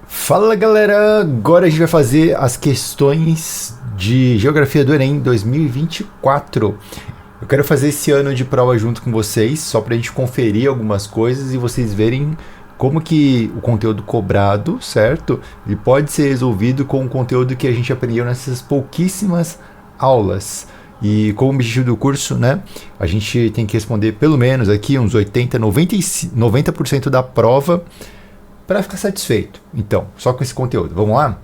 Fala galera, agora a gente vai fazer as questões de Geografia do Enem 2024. Eu quero fazer esse ano de prova junto com vocês, só para a gente conferir algumas coisas e vocês verem como que o conteúdo cobrado, certo? Ele pode ser resolvido com o conteúdo que a gente aprendeu nessas pouquíssimas aulas. E como objetivo do curso, né, a gente tem que responder pelo menos aqui uns 90% da prova para ficar satisfeito. Então, só com esse conteúdo. Vamos lá?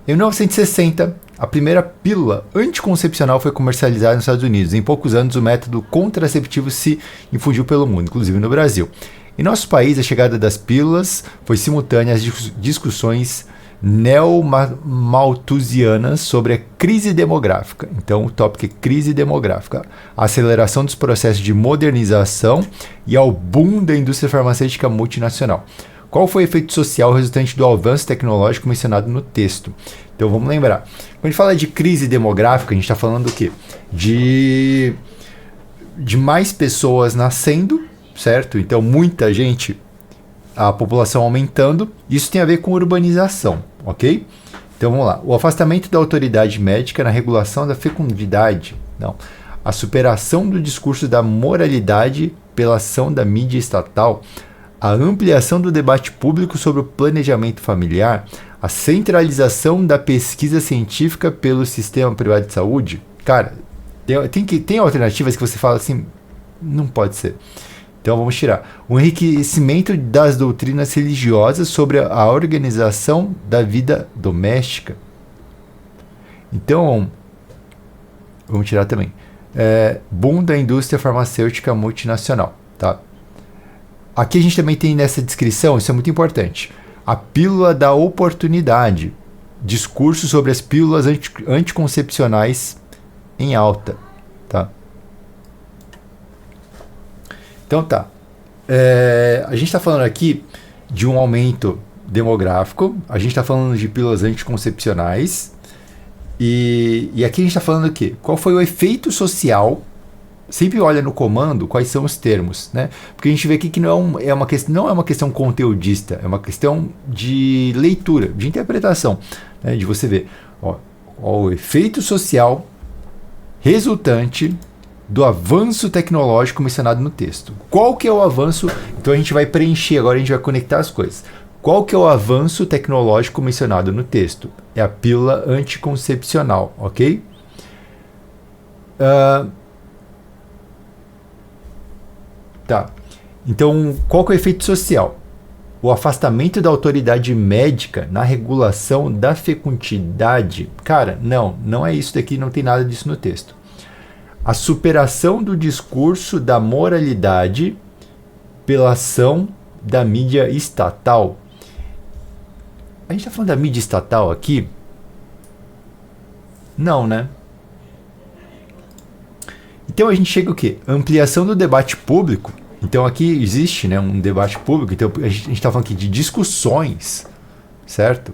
Em 1960, a primeira pílula anticoncepcional foi comercializada nos Estados Unidos. Em poucos anos, o método contraceptivo se infundiu pelo mundo, inclusive no Brasil. Em nosso país, a chegada das pílulas foi simultânea às discussões neomalthusianas sobre a crise demográfica. Então, o tópico é crise demográfica, a aceleração dos processos de modernização e ao boom da indústria farmacêutica multinacional. Qual foi o efeito social resultante do avanço tecnológico mencionado no texto? Então, vamos lembrar. Quando a gente fala de crise demográfica, a gente está falando do quê? De mais pessoas nascendo, certo? Então, muita gente, a população aumentando, isso tem a ver com urbanização, ok? Então vamos lá. O afastamento da autoridade médica na regulação da fecundidade. Não. A superação do discurso da moralidade pela ação da mídia estatal. A ampliação do debate público sobre o planejamento familiar. A centralização da pesquisa científica pelo sistema privado de saúde. Cara, tem alternativas que você fala assim, não pode ser. Então vamos tirar. O enriquecimento das doutrinas religiosas sobre a organização da vida doméstica. Então, vamos tirar também. Boom da indústria farmacêutica multinacional. Tá? Aqui a gente também tem nessa descrição, isso é muito importante. A pílula da oportunidade. Discurso sobre as pílulas anticoncepcionais em alta. Tá? Então tá, a gente está falando aqui de um aumento demográfico, a gente está falando de pílulas anticoncepcionais e aqui a gente está falando o quê? Qual foi o efeito social? Sempre olha no comando quais são os termos, né? Porque a gente vê aqui que não é uma questão conteudista, é uma questão de leitura, de interpretação, né? De você ver o efeito social resultante do avanço tecnológico mencionado no texto. Qual que é o avanço? Então a gente vai preencher, agora a gente vai conectar as coisas. Qual que é o avanço tecnológico mencionado no texto? É a pílula anticoncepcional, ok? Tá. Então, qual que é o efeito social? O afastamento da autoridade médica na regulação da fecundidade. Cara, não é isso daqui, não tem nada disso no texto. A superação do discurso da moralidade pela ação da mídia estatal. A gente está falando da mídia estatal aqui? Não, né? Então a gente chega o quê? Ampliação do debate público. Então aqui existe, né, um debate público. Então a gente está falando aqui de discussões, certo?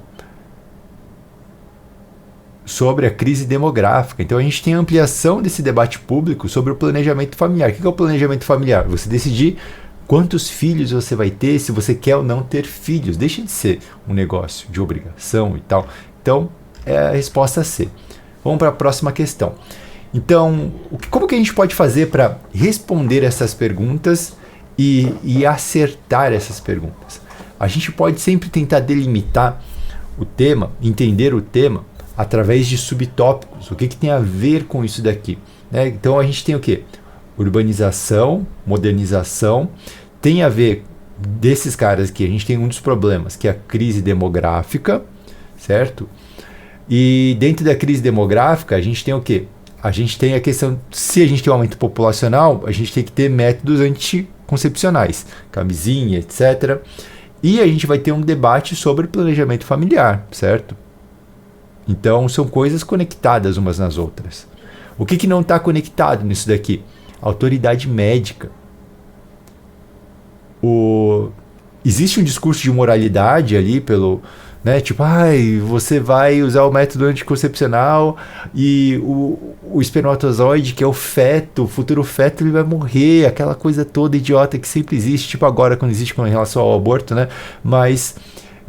Sobre a crise demográfica. Então a gente tem a ampliação desse debate público sobre o planejamento familiar. O que é o planejamento familiar? Você decidir quantos filhos você vai ter, se você quer ou não ter filhos. Deixa de ser um negócio de obrigação e tal. Então é a resposta C. Vamos para a próxima questão. Então, como que a gente pode fazer para responder essas perguntas e acertar essas perguntas? A gente pode sempre tentar delimitar o tema, entender o tema, através de subtópicos. O que tem a ver com isso daqui? Né? Então a gente tem o quê? Urbanização, modernização. Tem a ver desses caras aqui. A gente tem um dos problemas, que é a crise demográfica, certo? E dentro da crise demográfica, a gente tem o quê? A gente tem a questão, se a gente tem um aumento populacional, a gente tem que ter métodos anticoncepcionais, camisinha, etc. E a gente vai ter um debate sobre planejamento familiar, certo? Então, são coisas conectadas umas nas outras. O que não está conectado nisso daqui? Autoridade médica. Existe um discurso de moralidade ali pelo... Né? Tipo, você vai usar o método anticoncepcional e o espermatozoide, que é o feto, o futuro feto, ele vai morrer. Aquela coisa toda idiota que sempre existe, tipo agora quando existe com relação ao aborto, né? Mas...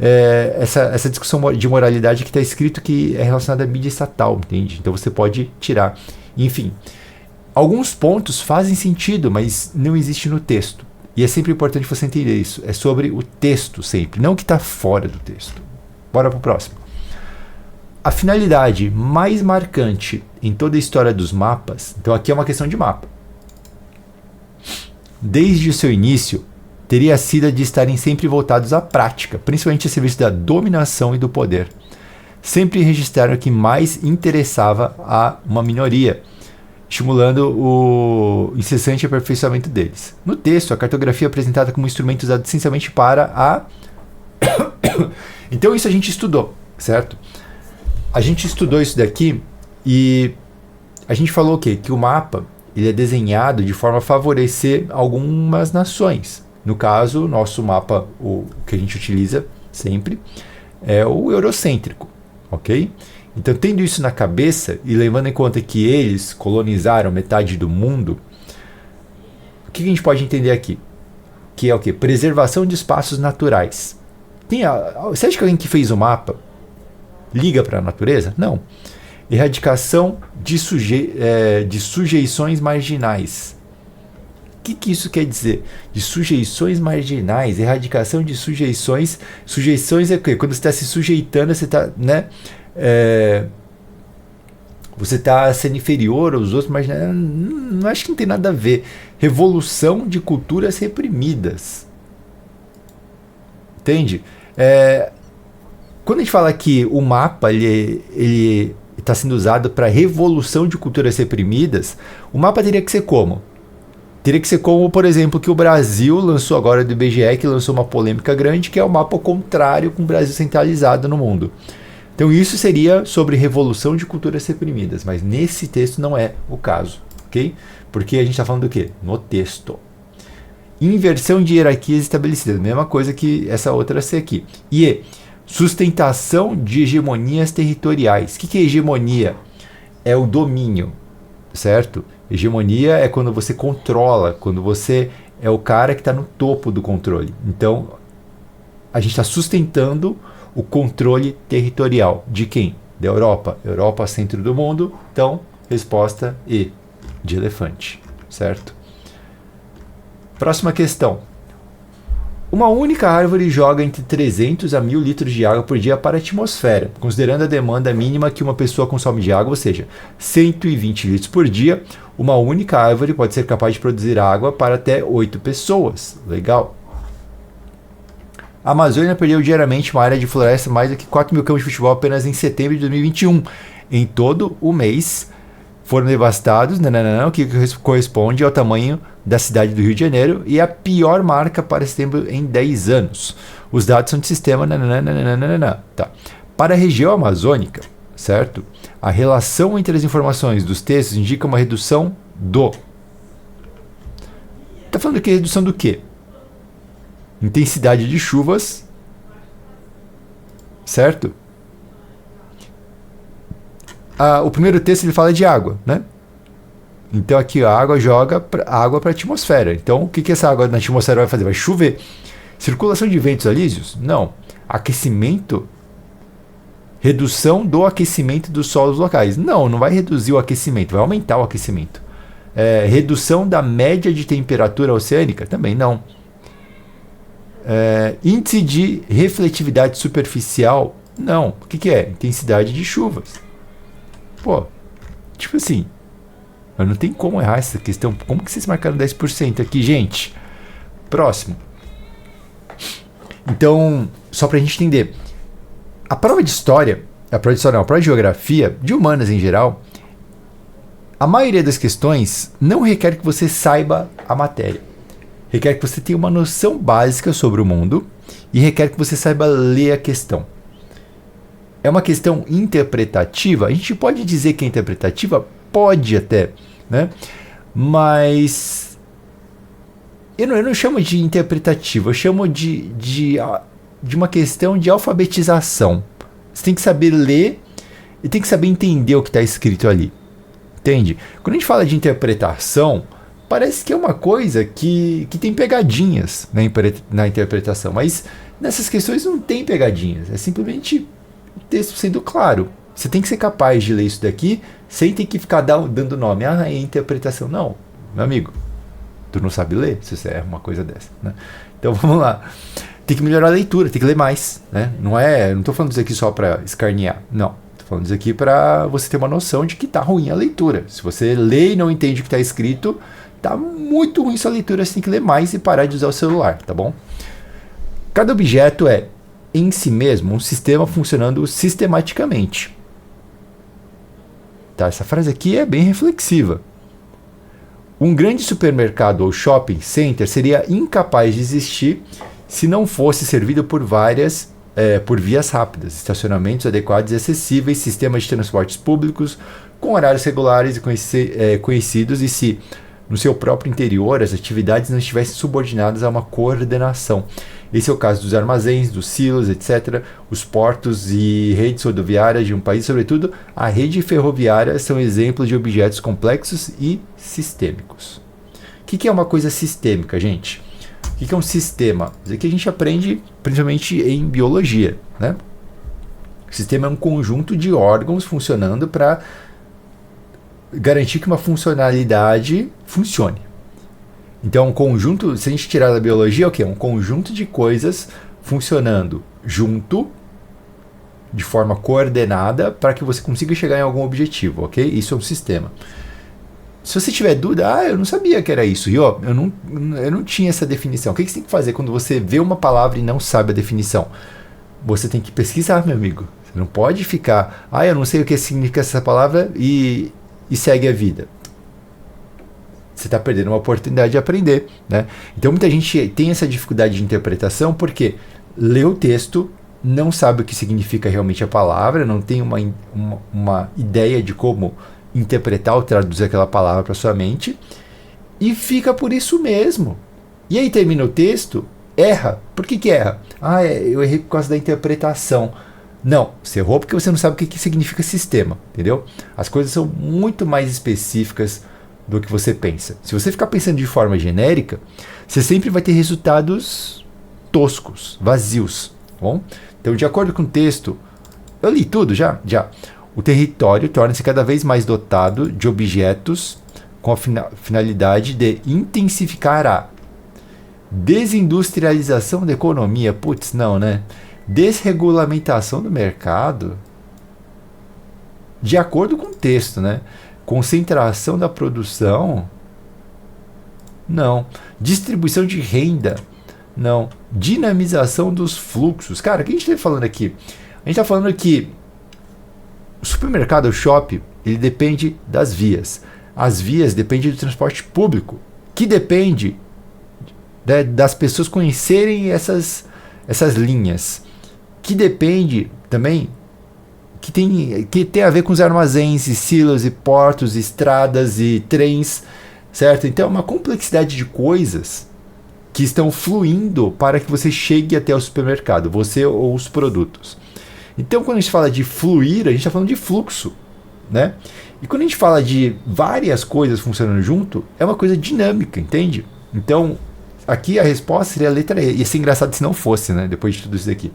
essa discussão de moralidade que está escrito que é relacionada à mídia estatal, entende? Então você pode tirar. Enfim, alguns pontos fazem sentido, mas não existe no texto. E é sempre importante você entender isso. É sobre o texto sempre, não o que está fora do texto. Bora para o próximo. A finalidade mais marcante em toda a história dos mapas, então aqui é uma questão de mapa. Desde o seu início, teria sido a de estarem sempre voltados à prática, principalmente a serviço da dominação e do poder. Sempre registraram o que mais interessava a uma minoria, estimulando o incessante aperfeiçoamento deles. No texto, a cartografia é apresentada como um instrumento usado essencialmente para a... Então isso a gente estudou, certo? A gente estudou isso daqui e a gente falou o quê? Que o mapa ele é desenhado de forma a favorecer algumas nações. No caso, nosso mapa, o que a gente utiliza sempre, é o eurocêntrico, ok? Então, tendo isso na cabeça e levando em conta que eles colonizaram metade do mundo, o que a gente pode entender aqui? Que é o quê? Preservação de espaços naturais. Você acha que alguém que fez o mapa liga para a natureza? Não. Erradicação de sujeições marginais. O que isso quer dizer? De sujeições marginais, erradicação de sujeições. Sujeições é o quê? Quando você está se sujeitando, você está, né? Você está sendo inferior aos outros, mas não acho que não tem nada a ver. Revolução de culturas reprimidas. Entende? Quando a gente fala que o mapa ele está sendo usado para revolução de culturas reprimidas, o mapa teria que ser como? Teria que ser como, por exemplo, que o Brasil lançou agora do IBGE, que lançou uma polêmica grande, que é o mapa ao contrário com o Brasil centralizado no mundo. Então isso seria sobre revolução de culturas reprimidas, mas nesse texto não é o caso, ok? Porque a gente está falando do quê? No texto. Inversão de hierarquias estabelecidas, mesma coisa que essa outra C aqui. E sustentação de hegemonias territoriais. O que é hegemonia? É o domínio, certo? Hegemonia é quando você controla, quando você é o cara que está no topo do controle. Então, a gente está sustentando o controle territorial. De quem? Da Europa. Europa, centro do mundo. Então, resposta E, de elefante, certo? Próxima questão. Uma única árvore joga entre 300 a 1000 litros de água por dia para a atmosfera, considerando a demanda mínima que uma pessoa consome de água, ou seja, 120 litros por dia. Uma única árvore pode ser capaz de produzir água para até 8 pessoas. Legal. A Amazônia perdeu diariamente uma área de floresta mais do que 4 mil campos de futebol apenas em setembro de 2021. Em todo o mês foram devastados, o que corresponde ao tamanho da cidade do Rio de Janeiro e a pior marca para setembro em 10 anos. Os dados são de sistema, Tá. Para a região amazônica, certo? A relação entre as informações dos textos indica uma redução do... Tá falando aqui redução do quê? Intensidade de chuvas, certo? O primeiro texto ele fala de água, né? Então aqui a água joga água para a atmosfera. Então o que essa água na atmosfera vai fazer? Vai chover. Circulação de ventos alísios? Não. Aquecimento? Redução do aquecimento dos solos locais? Não vai reduzir o aquecimento, vai aumentar o aquecimento. Redução da média de temperatura oceânica? Também não. Índice de refletividade superficial? Não. O que é? Intensidade de chuvas. Pô, tipo assim, mas não tem como errar essa questão. Como que vocês marcaram 10% aqui, gente? Próximo. Então, só pra gente entender. A prova de história, a prova de geografia, de humanas em geral, a maioria das questões não requer que você saiba a matéria. Requer que você tenha uma noção básica sobre o mundo e requer que você saiba ler a questão. É uma questão interpretativa? A gente pode dizer que é interpretativa? Pode até, né? Mas eu não chamo de interpretativa, eu chamo de uma questão de alfabetização. Você tem que saber ler e tem que saber entender o que está escrito ali. Entende? Quando a gente fala de interpretação, parece que é uma coisa que tem pegadinhas na interpretação, mas Nessas questões não tem pegadinhas, é simplesmente o texto sendo claro. Você tem que ser capaz de ler isso daqui sem ter que ficar dando nome. Ah, é interpretação. Não, meu amigo, tu não sabe ler se você é uma coisa dessa, né? Então vamos lá. Tem que melhorar a leitura, tem que ler mais, né? Não estou falando isso aqui só para escarnear, não. Estou falando isso aqui para você ter uma noção de que tá ruim a leitura. Se você lê e não entende o que está escrito, tá muito ruim sua leitura, você tem que ler mais e parar de usar o celular, tá bom? Cada objeto é, em si mesmo, um sistema funcionando sistematicamente. Tá, essa frase aqui é bem reflexiva. Um grande supermercado ou shopping center seria incapaz de existir se não fosse servido por por vias rápidas, estacionamentos adequados e acessíveis, sistemas de transportes públicos com horários regulares e conhecidos, e se no seu próprio interior as atividades não estivessem subordinadas a uma coordenação. Esse é o caso dos armazéns, dos silos, etc. Os portos e redes rodoviárias de um país, sobretudo a rede ferroviária, são exemplos de objetos complexos e sistêmicos. O que é uma coisa sistêmica, gente? O que é um sistema? Isso aqui a gente aprende principalmente em biologia, né? O sistema é um conjunto de órgãos funcionando para garantir que uma funcionalidade funcione. Então, um conjunto, se a gente tirar da biologia, é o quê? Um conjunto de coisas funcionando junto, de forma coordenada, para que você consiga chegar em algum objetivo, ok? Isso é um sistema. Se você tiver dúvida, eu não sabia que era isso, e ó, eu não tinha essa definição. O que você tem que fazer quando você vê uma palavra e não sabe a definição? Você tem que pesquisar, meu amigo. Você não pode ficar, eu não sei o que significa essa palavra e segue a vida. Você está perdendo uma oportunidade de aprender, né? Então muita gente tem essa dificuldade de interpretação porque lê o texto, não sabe o que significa realmente a palavra, não tem uma ideia de como interpretar ou traduzir aquela palavra para sua mente e fica por isso mesmo. E aí termina o texto, erra. Por que erra? Eu errei por causa da interpretação. Não, você errou porque você não sabe o que significa sistema, entendeu? As coisas são muito mais específicas do que você pensa. Se você ficar pensando de forma genérica, você sempre vai ter resultados toscos, vazios, tá bom? Então, de acordo com o texto, eu li tudo já. O território torna-se cada vez mais dotado de objetos com a finalidade de intensificar a desindustrialização da economia. Putz, não, né? Desregulamentação do mercado. De acordo com o texto, né? Concentração da produção? Não. Distribuição de renda? Não. Dinamização dos fluxos? Cara, o que a gente está falando aqui? A gente está falando que o supermercado, o shopping, ele depende das vias. As vias dependem do transporte público, que depende das pessoas conhecerem essas linhas, que depende também que tem a ver com os armazéns e silos e portos, e estradas e trens, certo? Então é uma complexidade de coisas que estão fluindo para que você chegue até o supermercado, você ou os produtos. Então quando a gente fala de fluir, a gente está falando de fluxo, né? E quando a gente fala de várias coisas funcionando junto, é uma coisa dinâmica, entende? Então aqui a resposta seria a letra E. Ia ser engraçado se não fosse, né? Depois de tudo isso daqui.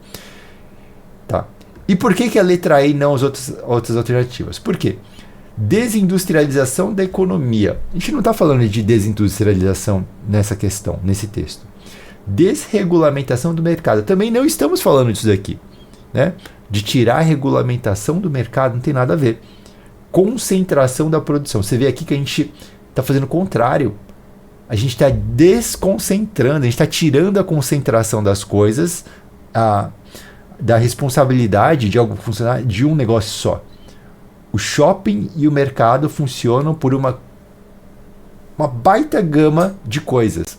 Tá. E por que a letra E e não as outras alternativas? Por quê? Desindustrialização da economia. A gente não está falando de desindustrialização nessa questão, nesse texto. Desregulamentação do mercado. Também não estamos falando disso daqui, né? De tirar a regulamentação do mercado não tem nada a ver. Concentração da produção. Você vê aqui que a gente está fazendo o contrário. A gente está desconcentrando, a gente está tirando a concentração das coisas, da responsabilidade de algo funcionar de um negócio só. O shopping e o mercado funcionam por uma baita gama de coisas.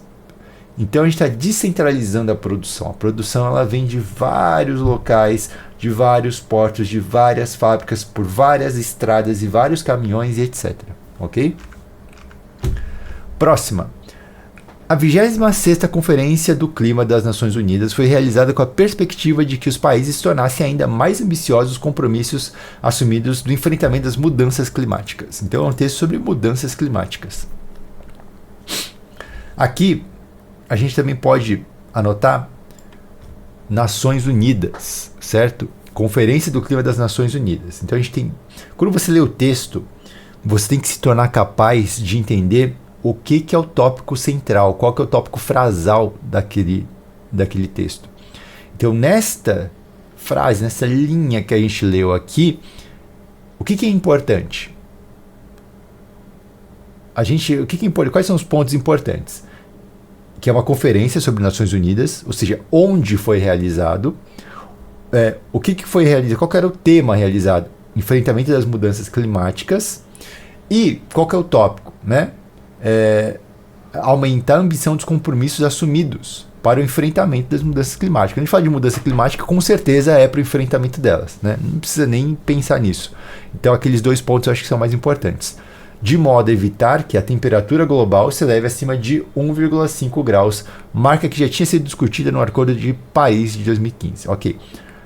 Então a gente está descentralizando a produção. A produção ela vem de vários locais, de vários portos, de várias fábricas, por várias estradas e vários caminhões e etc. Ok? Próxima. A 26ª Conferência do Clima das Nações Unidas foi realizada com a perspectiva de que os países tornassem ainda mais ambiciosos os compromissos assumidos no enfrentamento das mudanças climáticas. Então é um texto sobre mudanças climáticas. Aqui a gente também pode anotar Nações Unidas, certo? Conferência do Clima das Nações Unidas. Então a gente tem, quando você lê o texto, você tem que se tornar capaz de entender o que é o tópico central, qual que é o tópico frasal daquele texto. Então nesta frase, nessa linha que a gente leu aqui, o que é importante? Quais são os pontos importantes? Que é uma conferência sobre Nações Unidas, ou seja, onde foi realizado, o que foi realizado, qual era o tema realizado, enfrentamento das mudanças climáticas, e qual que é o tópico, né? Aumentar a ambição dos compromissos assumidos para o enfrentamento das mudanças climáticas. Quando a gente fala de mudança climática, com certeza é para o enfrentamento delas, né? Não precisa nem pensar nisso. Então aqueles 2 pontos eu acho que são mais importantes. De modo a evitar que a temperatura global se eleve acima de 1,5 graus, marca que já tinha sido discutida no Acordo de Paris de 2015. Ok.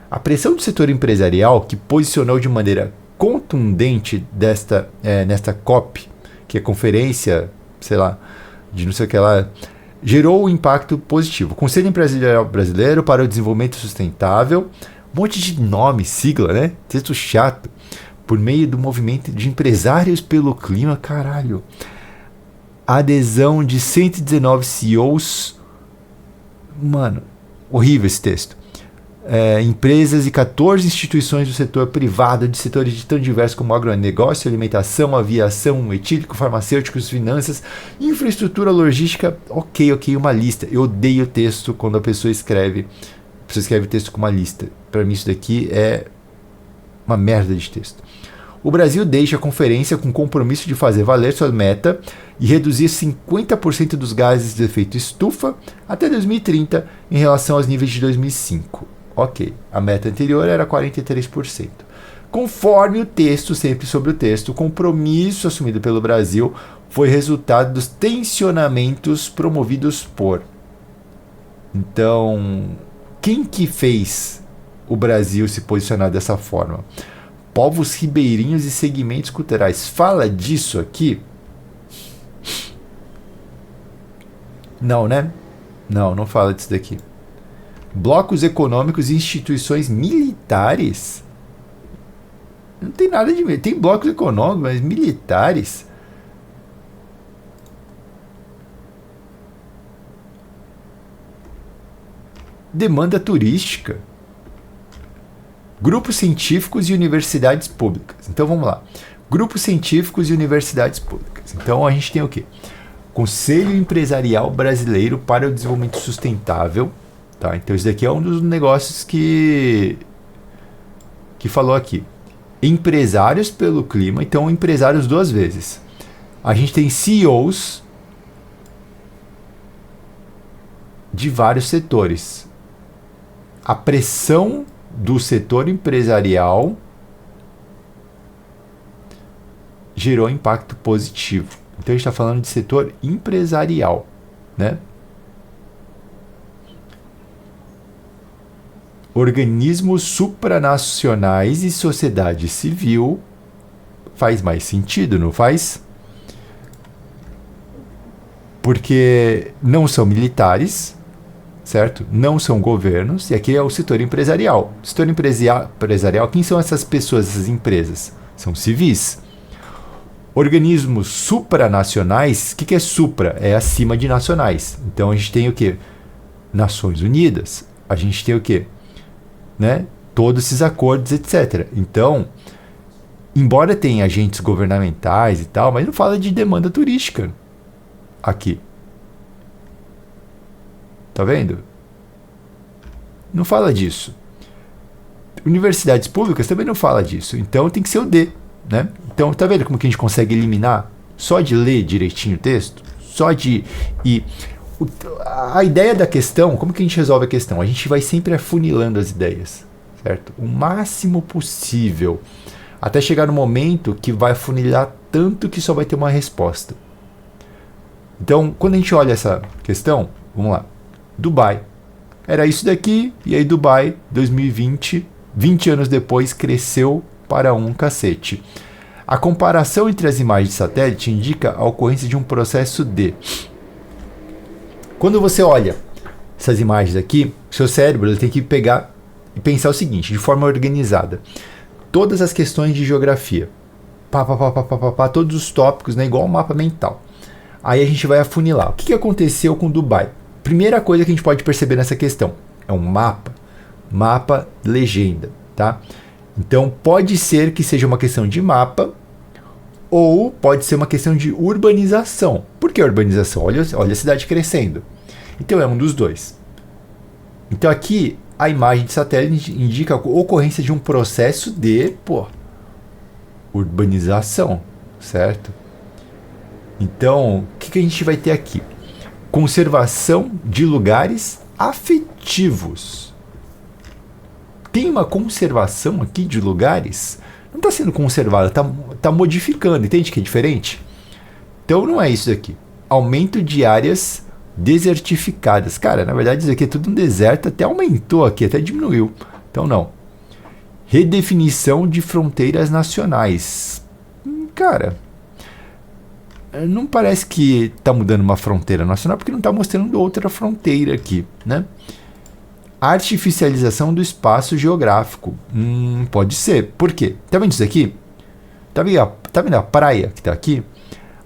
A pressão do setor empresarial, que posicionou de maneira contundente nesta COP, que é conferência, sei lá, de não sei o que lá, gerou um impacto positivo. Conselho Empresarial Brasileiro para o Desenvolvimento Sustentável, um monte de nome, sigla, né? Texto chato. Por meio do movimento de empresários pelo clima, caralho. A adesão de 119 CEOs. Mano, horrível esse texto. Empresas e 14 instituições do setor privado, de setores tão diversos como agronegócio, alimentação, aviação, etílico, farmacêuticos, finanças, infraestrutura, logística. Ok, uma lista. Eu odeio texto quando a pessoa escreve texto com uma lista. Para mim isso daqui é uma merda de texto. O Brasil deixa a conferência com o compromisso de fazer valer sua meta e reduzir 50% dos gases de efeito estufa até 2030 em relação aos níveis de 2005. Ok, a meta anterior era 43%. Conforme o texto, sempre sobre o texto, o compromisso assumido pelo Brasil foi resultado dos tensionamentos promovidos por... Então, quem que fez o Brasil se posicionar dessa forma? Povos ribeirinhos e segmentos culturais. Fala disso aqui? Não, né? Não fala disso daqui. Blocos econômicos e instituições militares? Não tem nada de... Tem blocos econômicos, mas militares? Demanda turística. Grupos científicos e universidades públicas. Então vamos lá. Grupos científicos e universidades públicas. Então a gente tem o quê? Conselho Empresarial Brasileiro para o Desenvolvimento Sustentável. Tá? Então isso daqui é um dos negócios que falou aqui. Empresários pelo clima. Então empresários 2 vezes. A gente tem CEOs de vários setores. A pressão do setor empresarial gerou impacto positivo. Então a gente está falando de setor empresarial, né? Organismos supranacionais e sociedade civil faz mais sentido, não faz? Porque não são militares, certo? Não são governos, e aqui é o setor empresarial. O setor empresarial, quem são essas pessoas, essas empresas? São civis. Organismos supranacionais, o que é supra? É acima de nacionais. Então a gente tem o quê? Nações Unidas. A gente tem o quê? Né? Todos esses acordos, etc. Então, embora tenha agentes governamentais e tal, mas não fala de demanda turística aqui. Tá vendo? Não fala disso. Universidades públicas também não fala disso. Então tem que ser o D, né? Então tá vendo como que a gente consegue eliminar só de ler direitinho o texto? Só de... a ideia da questão, como que a gente resolve a questão? A gente vai sempre afunilando as ideias, certo? O máximo possível. Até chegar no momento que vai afunilar tanto que só vai ter uma resposta. Então, quando a gente olha essa questão, vamos lá. Dubai. Era isso daqui, e aí Dubai, 2020, 20 anos depois, cresceu para um cacete. A comparação entre as imagens de satélite indica a ocorrência de um processo de... Quando você olha essas imagens aqui, seu cérebro ele tem que pegar e pensar o seguinte, de forma organizada. Todas as questões de geografia, todos os tópicos, né, igual um mapa mental. Aí a gente vai afunilar. O que aconteceu com Dubai? Primeira coisa que a gente pode perceber nessa questão é um mapa legenda, tá? Então pode ser que seja uma questão de mapa ou pode ser uma questão de urbanização. Por que urbanização? Olha a cidade crescendo. Então é um dos dois. Então aqui a imagem de satélite indica a ocorrência de um processo de urbanização, certo? Então, o que a gente vai ter aqui? Conservação de lugares afetivos. Tem uma conservação aqui de lugares? Não está sendo conservada, está modificando, entende que é diferente? Então não é isso daqui. Aumento de áreas desertificadas. Cara, na verdade isso aqui é tudo um deserto, até aumentou aqui, até diminuiu. Então não. Redefinição de fronteiras nacionais. Cara, não parece que está mudando uma fronteira nacional, porque não está mostrando outra fronteira aqui, né? Artificialização do espaço geográfico. Pode ser. Por quê? Tá vendo isso aqui? Tá vendo a praia que está aqui?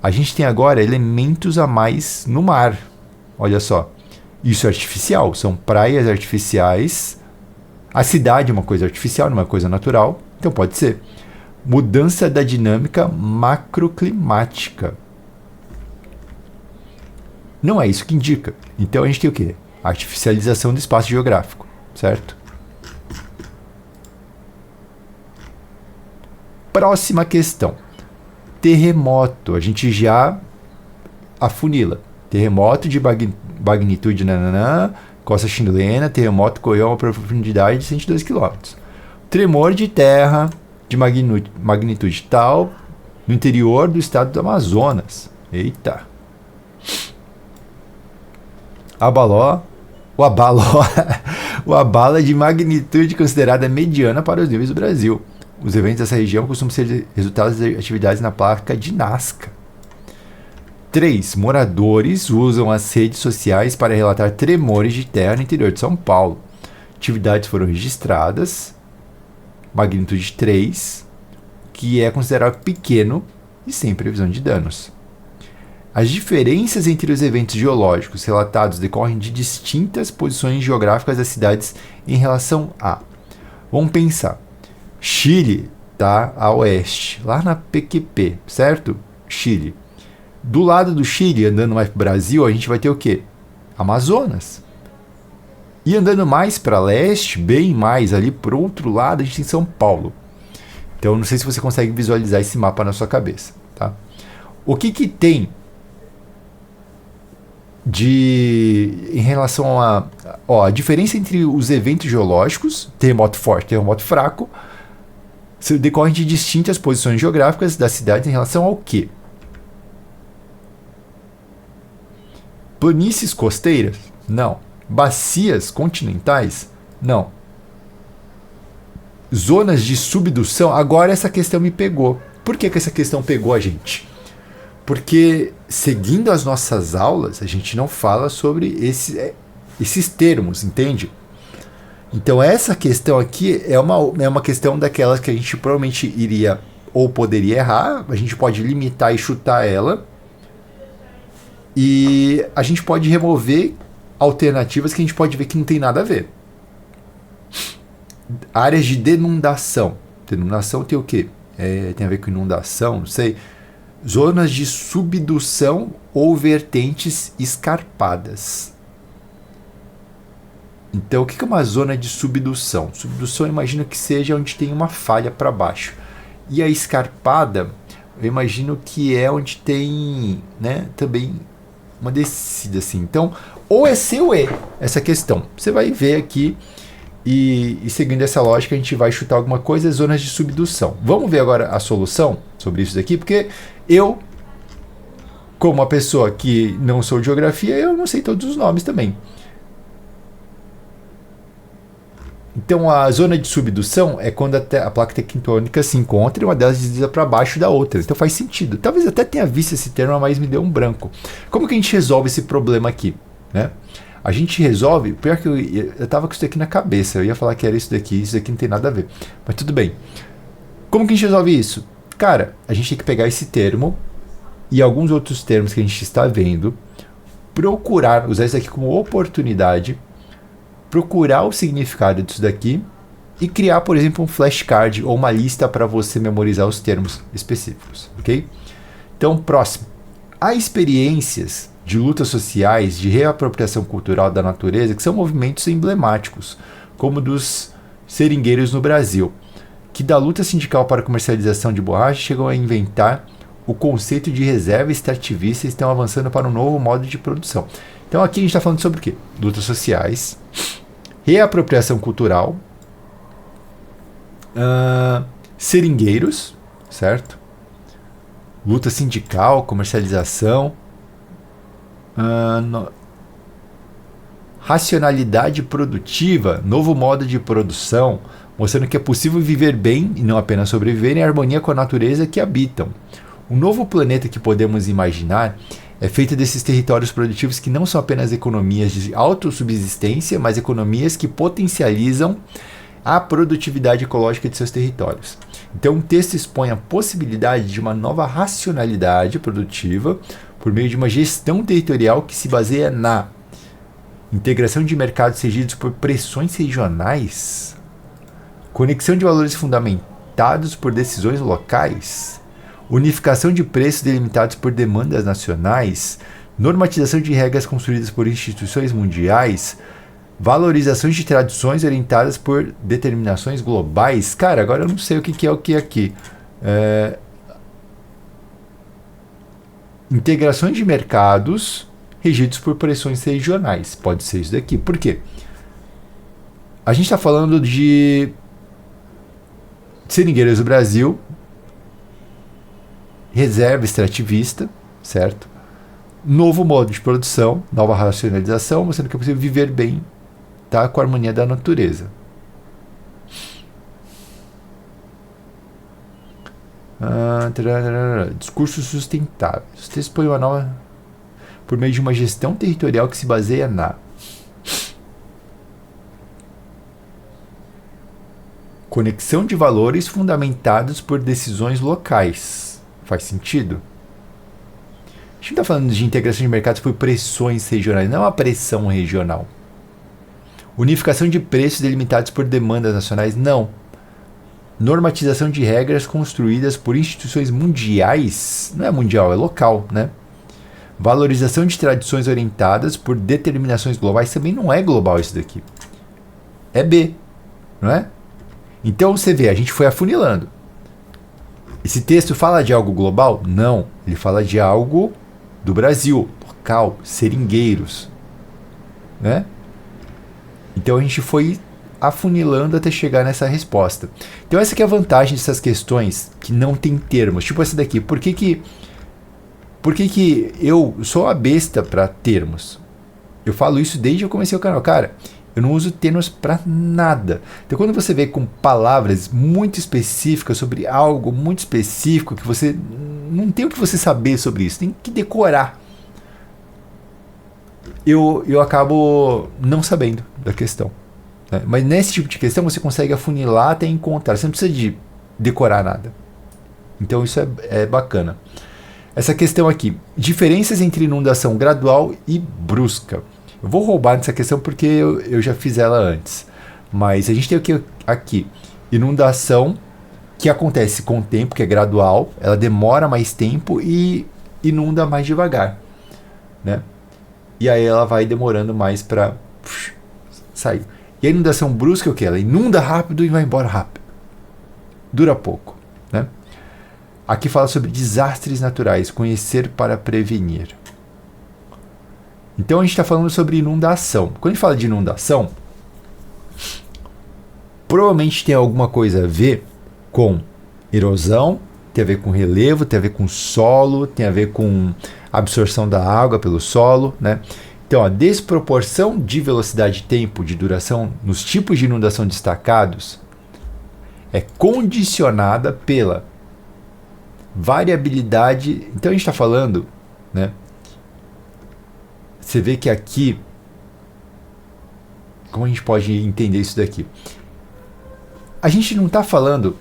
A gente tem agora elementos a mais no mar. Olha só. Isso é artificial. São praias artificiais. A cidade é uma coisa artificial, não é uma coisa natural. Então pode ser. Mudança da dinâmica macroclimática. Não é isso que indica. Então a gente tem o quê? Artificialização do espaço geográfico, certo? Próxima questão. Terremoto. A gente já afunila. Terremoto de magnitude costa chilena, terremoto ocorreu a uma profundidade de 102 km. Tremor de terra de magnitude tal no interior do estado do Amazonas. Eita. O abalo é de magnitude considerada mediana para os níveis do Brasil. Os eventos dessa região costumam ser resultados de atividades na placa de Nazca. 3. Moradores usam as redes sociais para relatar tremores de terra no interior de São Paulo. Atividades foram registradas, magnitude 3, que é considerado pequeno e sem previsão de danos. As diferenças entre os eventos geológicos relatados decorrem de distintas posições geográficas das cidades em relação a... Vamos pensar. Chile está a oeste, lá na PQP, certo? Chile. Do lado do Chile, andando mais para o Brasil, a gente vai ter o quê? Amazonas. E andando mais para leste, bem mais ali para o outro lado, a gente tem São Paulo. Então, não sei se você consegue visualizar esse mapa na sua cabeça, tá? O que tem em relação a diferença entre os eventos geológicos, terremoto forte e terremoto fraco, decorrem de distintas posições geográficas das cidades em relação ao quê? Planícies costeiras? Não. Bacias continentais? Não. Zonas de subdução? Agora essa questão me pegou. Por que essa questão pegou a gente? Porque, seguindo as nossas aulas, a gente não fala sobre esses termos, entende? Então, essa questão aqui é uma questão daquelas que a gente provavelmente iria ou poderia errar, a gente pode limitar e chutar ela, e a gente pode remover alternativas que a gente pode ver que não tem nada a ver. Áreas de denundação. Denundação tem o quê? Tem a ver com inundação, não sei. Zonas de subdução ou vertentes escarpadas. Então, o que é uma zona de subdução? Subdução, eu imagino que seja onde tem uma falha para baixo. E a escarpada, eu imagino que é onde tem, né, também uma descida, assim. Então, ou é C ou E, essa questão. Você vai ver aqui e seguindo essa lógica, a gente vai chutar alguma coisa, zonas de subdução. Vamos ver agora a solução sobre isso daqui, porque eu, como uma pessoa que não sou de geografia, eu não sei todos os nomes também. Então, a zona de subdução é quando a placa tectônica se encontra e uma delas desliza para baixo da outra. Então, faz sentido. Talvez até tenha visto esse termo, mas me deu um branco. Como que a gente resolve esse problema aqui, né? A gente resolve, pior que eu tava com isso daqui na cabeça, eu ia falar que era isso daqui não tem nada a ver, mas tudo bem. Como que a gente resolve isso? Cara, a gente tem que pegar esse termo e alguns outros termos que a gente está vendo, procurar, usar isso aqui como oportunidade, procurar o significado disso daqui e criar, por exemplo, um flashcard ou uma lista para você memorizar os termos específicos, ok? Então, próximo. Há experiências de lutas sociais, de reapropriação cultural da natureza, que são movimentos emblemáticos, como dos seringueiros no Brasil, que da luta sindical para a comercialização de borracha chegam a inventar o conceito de reserva extrativista e estão avançando para um novo modo de produção. Então aqui a gente está falando sobre o quê? Lutas sociais, reapropriação cultural, seringueiros, certo? Luta sindical, comercialização, racionalidade produtiva, novo modo de produção, mostrando que é possível viver bem e não apenas sobreviver em harmonia com a natureza que habitam. O novo planeta que podemos imaginar é feito desses territórios produtivos que não são apenas economias de autossubsistência, mas economias que potencializam a produtividade ecológica de seus territórios. Então, o texto expõe a possibilidade de uma nova racionalidade produtiva por meio de uma gestão territorial que se baseia na integração de mercados regidos por pressões regionais, conexão de valores fundamentados por decisões locais, unificação de preços delimitados por demandas nacionais, normatização de regras construídas por instituições mundiais, valorizações de tradições orientadas por determinações globais. Cara, agora eu não sei o que é o que aqui. Integrações de mercados regidos por pressões regionais. Pode ser isso daqui. Por quê? A gente está falando de seringueiros do Brasil, reserva extrativista, certo? Novo modo de produção, nova racionalização, mostrando que é possível viver bem, tá, com a harmonia da natureza. Discurso sustentável. Os textos põem uma nova por meio de uma gestão territorial que se baseia na conexão de valores fundamentados por decisões locais. Faz sentido? A gente não está falando de integração de mercados por pressões regionais, não é uma pressão regional. Unificação de preços delimitados por demandas nacionais, não. Normatização de regras construídas por instituições mundiais, não é mundial, é local, né? Valorização de tradições orientadas por determinações globais, também não é global isso daqui. É B, não é? Então você vê, a gente foi afunilando. Esse texto fala de algo global? Não. Ele fala de algo do Brasil, local, seringueiros, né? Então a gente foi afunilando até chegar nessa resposta. Então essa que é a vantagem dessas questões que não tem termos. Tipo essa daqui. Por que eu sou a besta para termos? Eu falo isso desde que eu comecei o canal. Cara, eu não uso termos para nada. Então quando você vê com palavras muito específicas sobre algo muito específico que você não tem o que você saber sobre isso, tem que decorar. Eu acabo não sabendo da questão. Né? Mas nesse tipo de questão você consegue afunilar até encontrar. Você não precisa de decorar nada. Então isso é bacana. Essa questão aqui, diferenças entre inundação gradual e brusca. Eu vou roubar nessa questão porque eu já fiz ela antes. Mas a gente tem aqui inundação que acontece com o tempo, que é gradual, ela demora mais tempo e inunda mais devagar, né? E aí ela vai demorando mais para sair. E a inundação brusca é o que? Ela inunda rápido e vai embora rápido. Dura pouco, né? Aqui fala sobre desastres naturais, conhecer para prevenir. Então a gente está falando sobre inundação. Quando a gente fala de inundação, provavelmente tem alguma coisa a ver com erosão, tem a ver com relevo, tem a ver com solo, tem a ver com absorção da água pelo solo, né? Então, a desproporção de velocidade, tempo, de duração nos tipos de inundação destacados é condicionada pela variabilidade. Então a gente está falando, né? Você vê que aqui Como a gente pode entender isso daqui? A gente não está falando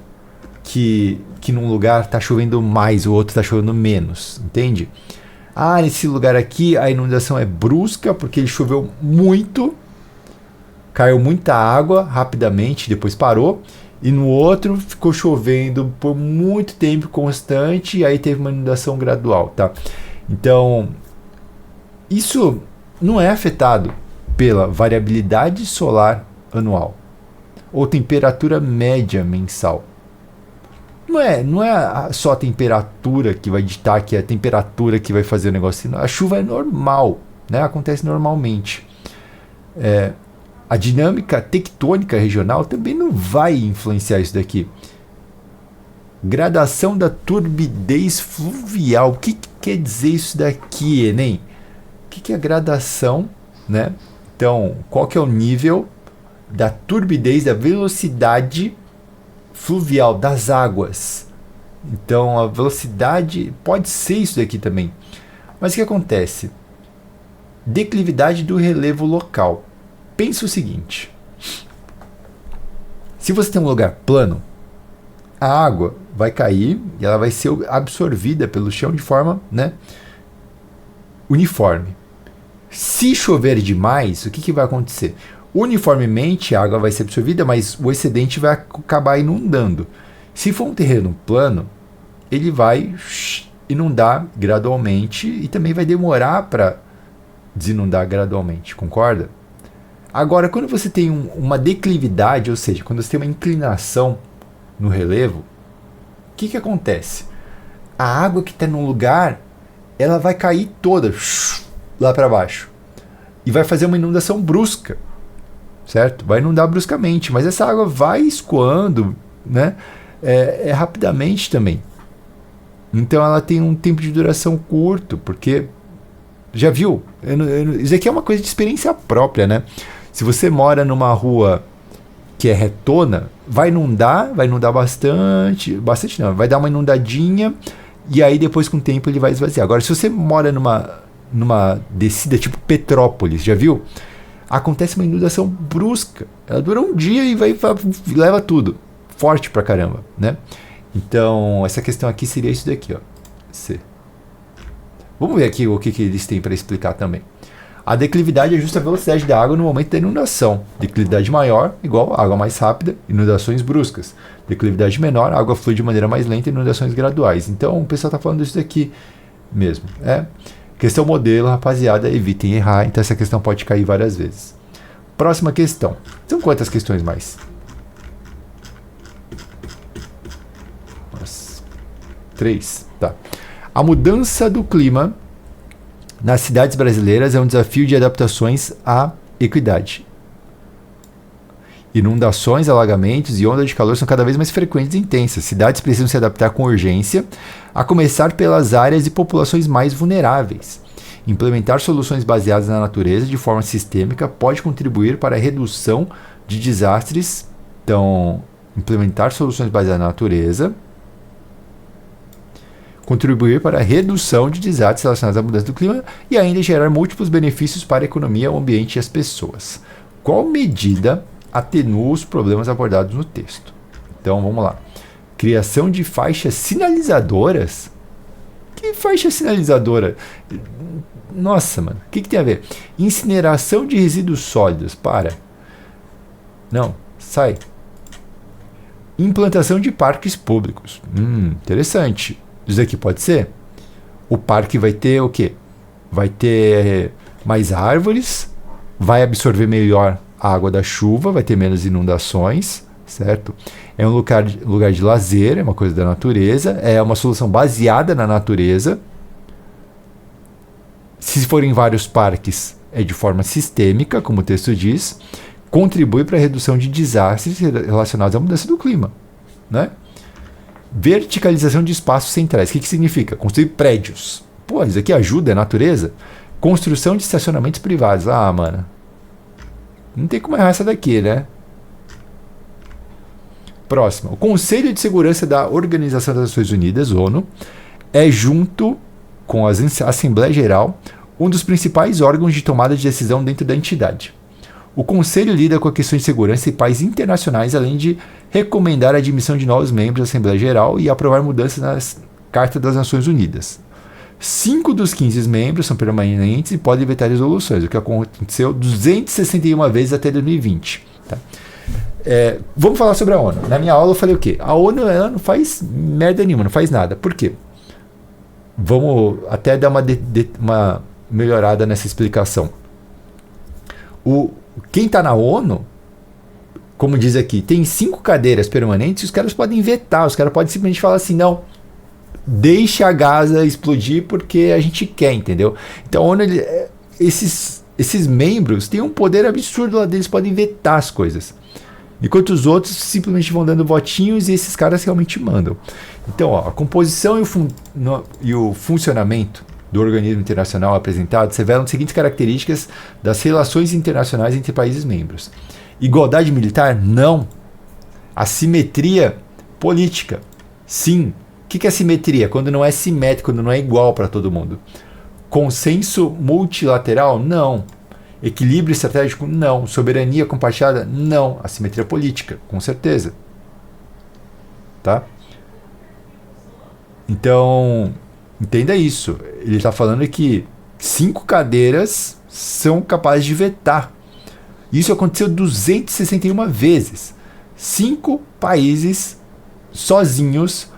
que num lugar está chovendo mais, o outro está chovendo menos, entende? Nesse lugar aqui a inundação é brusca porque ele choveu muito, caiu muita água rapidamente, depois parou, e no outro ficou chovendo por muito tempo constante e aí teve uma inundação gradual, tá? Então, isso não é afetado pela variabilidade solar anual ou temperatura média mensal. Não é só a temperatura que vai ditar que é a temperatura que vai fazer o negócio. A chuva é normal, né? Acontece normalmente. A dinâmica tectônica regional também não vai influenciar isso daqui. Gradação da turbidez fluvial. O que quer dizer isso daqui, Enem? O que é a gradação, né? Então, qual que é o nível da turbidez, da velocidade fluvial das águas? Então, a velocidade pode ser isso daqui também. Mas o que acontece? Declividade do relevo local. Pensa o seguinte: se você tem um lugar plano, a água vai cair e ela vai ser absorvida pelo chão de forma, né, uniforme. Se chover demais, o que vai acontecer? Uniformemente a água vai ser absorvida, mas o excedente vai acabar inundando. Se for um terreno plano, ele vai inundar gradualmente e também vai demorar para desinundar gradualmente, concorda? Agora, quando você tem uma declividade, ou seja, quando você tem uma inclinação no relevo, o que acontece? A água que está num lugar, ela vai cair toda lá para baixo e vai fazer uma inundação brusca, certo? Vai inundar bruscamente, mas essa água vai escoando, né? Rapidamente também. Então ela tem um tempo de duração curto, porque já viu? Isso aqui é uma coisa de experiência própria, né? Se você mora numa rua que é retona, vai inundar bastante não, vai dar uma inundadinha e aí depois com o tempo ele vai esvaziar. Agora, se você mora numa descida tipo Petrópolis, já viu? Acontece uma inundação brusca. Ela dura um dia e leva tudo. Forte pra caramba, né? Então, essa questão aqui seria isso daqui, ó. C. Vamos ver aqui o que eles têm para explicar também. A declividade ajusta a velocidade da água no momento da inundação. Declividade maior, igual água mais rápida, inundações bruscas. Declividade menor, água flui de maneira mais lenta, inundações graduais. Então, o pessoal está falando disso daqui mesmo. Questão modelo, rapaziada, evitem errar. Então, essa questão pode cair várias vezes. Próxima questão. São quantas questões mais? 3. Tá. A mudança do clima nas cidades brasileiras é um desafio de adaptações à equidade. Inundações, alagamentos e ondas de calor são cada vez mais frequentes e intensas. Cidades precisam se adaptar com urgência, a começar pelas áreas e populações mais vulneráveis. Implementar soluções baseadas na natureza de forma sistêmica pode contribuir para a redução de desastres. Então, implementar soluções baseadas na natureza contribuir para a redução de desastres relacionados à mudança do clima e ainda gerar múltiplos benefícios para a economia, o ambiente e as pessoas. Qual medida atenua os problemas abordados no texto? Então, vamos lá. Criação de faixas sinalizadoras? Que faixa sinalizadora? Nossa, mano. O que tem a ver? Incineração de resíduos sólidos. Para. Não. Sai. Implantação de parques públicos. Interessante. Isso aqui pode ser. O parque vai ter o quê? Vai ter mais árvores, vai absorver melhor a água da chuva, vai ter menos inundações, certo? É um lugar de lazer, é uma coisa da natureza, é uma solução baseada na natureza. Se forem vários parques, é de forma sistêmica, como o texto diz, contribui para a redução de desastres relacionados à mudança do clima, né? Verticalização de espaços centrais. O que significa? Construir prédios. Pô, isso aqui ajuda a natureza. Construção de estacionamentos privados. Ah, mano. Não tem como errar essa daqui, né? Próxima. O Conselho de Segurança da Organização das Nações Unidas, ONU, é, junto com a Assembleia Geral, um dos principais órgãos de tomada de decisão dentro da entidade. O Conselho lida com a questão de segurança e paz internacionais, além de recomendar a admissão de novos membros da Assembleia Geral e aprovar mudanças na Carta das Nações Unidas. 5 dos 15 membros são permanentes e podem vetar resoluções, o que aconteceu 261 vezes até 2020. Tá? Vamos falar sobre a ONU. Na minha aula eu falei o quê? A ONU ela não faz merda nenhuma, não faz nada. Por quê? Vamos até dar uma melhorada nessa explicação. Quem está na ONU, como diz aqui, tem 5 cadeiras permanentes e os caras podem vetar, os caras podem simplesmente falar assim, não, deixa a Gaza explodir porque a gente quer, entendeu? Então a ONU, esses membros têm um poder absurdo lá deles, podem vetar as coisas. Enquanto os outros simplesmente vão dando votinhos e esses caras realmente mandam. Então, a composição e o funcionamento do organismo internacional apresentado revelam as seguintes características das relações internacionais entre países membros. Igualdade militar? Não. Assimetria política? Sim. O que é assimetria? Quando não é simétrico, quando não é igual para todo mundo. Consenso multilateral? Não. Equilíbrio estratégico? Não. Soberania compartilhada? Não. Assimetria política? Com certeza. Tá? Então, entenda isso. Ele está falando que 5 cadeiras são capazes de vetar. Isso aconteceu 261 vezes. 5 países sozinhos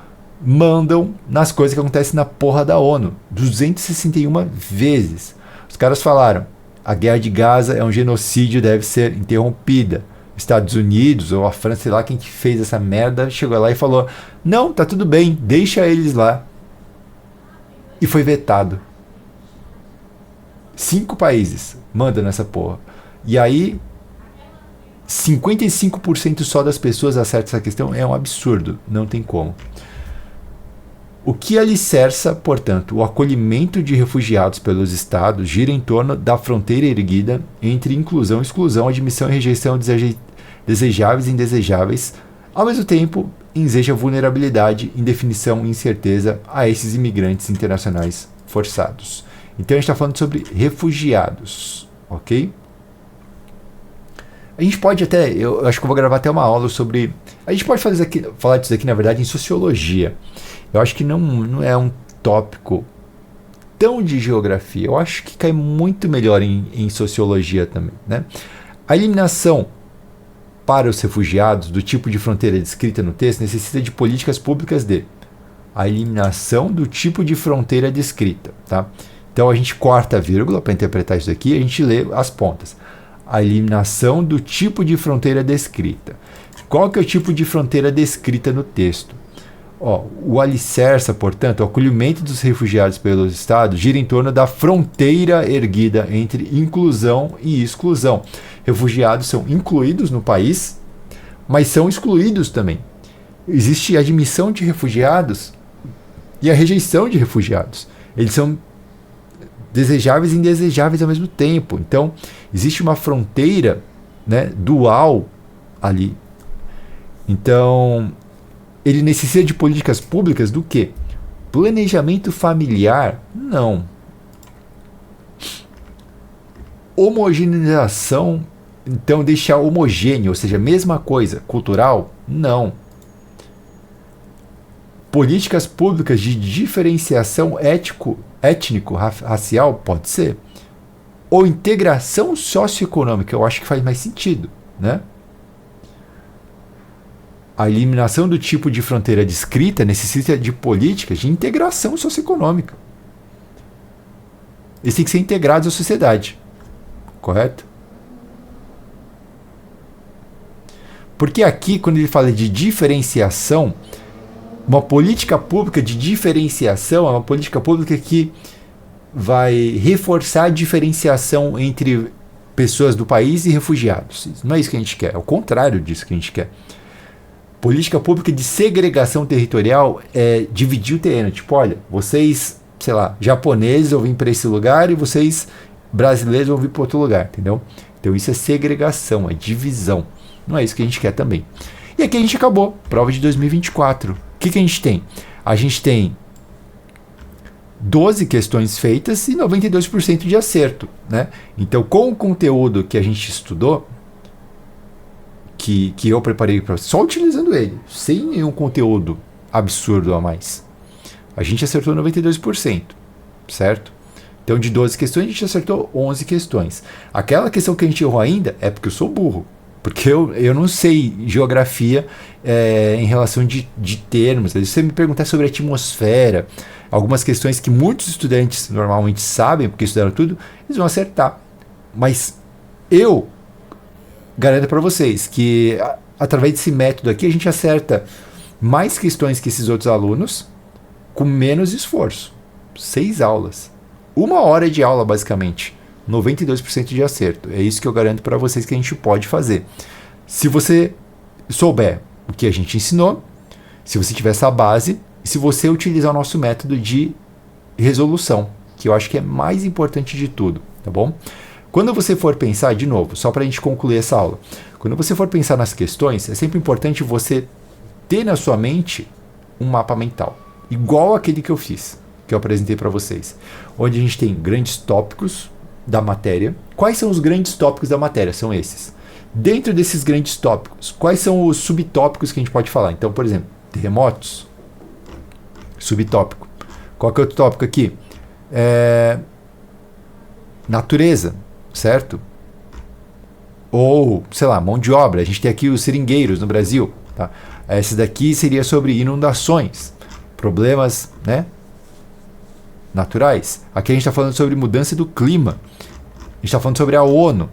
mandam nas coisas que acontecem na porra da ONU. 261 vezes. Os caras falaram, a guerra de Gaza é um genocídio, deve ser interrompida. Estados Unidos ou a França, sei lá quem que fez essa merda, chegou lá e falou, não, tá tudo bem, deixa eles lá. E foi vetado. 5 países mandam nessa porra. E aí, 55% só das pessoas acertam essa questão. É um absurdo, não tem como. O que alicerça, portanto, o acolhimento de refugiados pelos estados gira em torno da fronteira erguida entre inclusão e exclusão, admissão e rejeição desejáveis e indesejáveis, ao mesmo tempo enseja vulnerabilidade, indefinição e incerteza a esses imigrantes internacionais forçados. Então a gente está falando sobre refugiados, ok? A gente pode até, eu acho que eu vou gravar até uma aula sobre, a gente pode falar disso aqui na verdade em sociologia. Eu acho que não é um tópico tão de geografia. Eu acho que cai muito melhor em sociologia também, né? A eliminação para os refugiados do tipo de fronteira descrita no texto necessita de políticas públicas a eliminação do tipo de fronteira descrita, tá? Então a gente corta a vírgula para interpretar isso aqui e a gente lê as pontas. A eliminação do tipo de fronteira descrita. Qual que é o tipo de fronteira descrita no texto? O alicerça, portanto, o acolhimento dos refugiados pelos estados gira em torno da fronteira erguida entre inclusão e exclusão. Refugiados são incluídos no país, mas são excluídos também. Existe a admissão de refugiados e a rejeição de refugiados. Eles são desejáveis e indesejáveis ao mesmo tempo. Então, existe uma fronteira, né, dual ali. Então, ele necessita de políticas públicas do quê? Planejamento familiar? Não. Homogeneização, então deixar homogêneo, ou seja, mesma coisa, cultural? Não. Políticas públicas de diferenciação étnico-racial? Pode ser. Ou integração socioeconômica? Eu acho que faz mais sentido, né? A eliminação do tipo de fronteira descrita necessita de políticas de integração socioeconômica. Eles têm que ser integrados à sociedade. Correto? Porque aqui, quando ele fala de diferenciação, uma política pública de diferenciação é uma política pública que vai reforçar a diferenciação entre pessoas do país e refugiados. Não é isso que a gente quer, é o contrário disso que a gente quer. Política pública de segregação territorial é dividir o terreno. Tipo, olha, vocês, sei lá, japoneses vão vir para esse lugar e vocês, brasileiros, vão vir para outro lugar, entendeu? Então isso é segregação, é divisão. Não é isso que a gente quer também. E aqui a gente acabou. Prova de 2024. O que a gente tem? A gente tem 12 questões feitas e 92% de acerto, né? Então, com o conteúdo que a gente estudou, que eu preparei para só utilizando ele, sem nenhum conteúdo absurdo a mais, a gente acertou 92%, certo? Então, de 12 questões, a gente acertou 11 questões. Aquela questão que a gente errou ainda é porque eu sou burro. Porque eu não sei geografia em relação de termos. Se você me perguntar sobre atmosfera, algumas questões que muitos estudantes normalmente sabem, porque estudaram tudo, eles vão acertar. Mas eu garanto para vocês que através desse método aqui a gente acerta mais questões que esses outros alunos com menos esforço. 6 aulas. 1 hora de aula, basicamente. 92% de acerto. É isso que eu garanto para vocês que a gente pode fazer. Se você souber o que a gente ensinou, se você tiver essa base, e se você utilizar o nosso método de resolução, que eu acho que é mais importante de tudo, tá bom? Quando você for pensar, de novo, só para a gente concluir essa aula, quando você for pensar nas questões, é sempre importante você ter na sua mente um mapa mental, igual aquele que eu fiz, que eu apresentei para vocês, onde a gente tem grandes tópicos da matéria. Quais são os grandes tópicos da matéria? São esses. Dentro desses grandes tópicos, quais são os subtópicos que a gente pode falar? Então, por exemplo, terremotos, subtópico. Qual que é outro tópico aqui? Natureza, certo? Ou, sei lá, mão de obra. A gente tem aqui os seringueiros no Brasil. Tá? Esse daqui seria sobre inundações, problemas, né, naturais. Aqui a gente está falando sobre mudança do clima. A gente está falando sobre a ONU.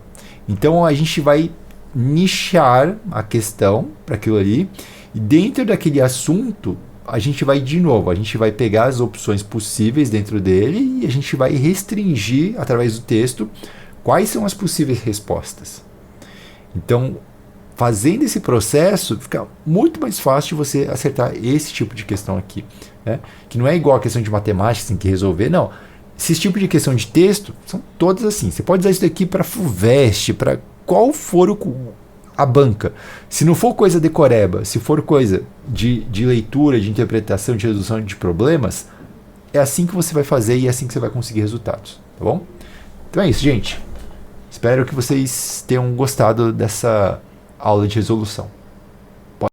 Então a gente vai nichar a questão para aquilo ali. E dentro daquele assunto, a gente vai de novo. A gente vai pegar as opções possíveis dentro dele e a gente vai restringir, através do texto, quais são as possíveis respostas. Então, fazendo esse processo, fica muito mais fácil de você acertar esse tipo de questão aqui, né? Que não é igual a questão de matemática, você tem que resolver, não. Esse tipo de questão de texto são todas assim. Você pode usar isso daqui para FUVEST, para qual for a banca. Se não for coisa decoreba, se for coisa de leitura, de interpretação, de resolução de problemas, é assim que você vai fazer e é assim que você vai conseguir resultados, tá bom? Então é isso, gente. Espero que vocês tenham gostado dessa aula de resolução.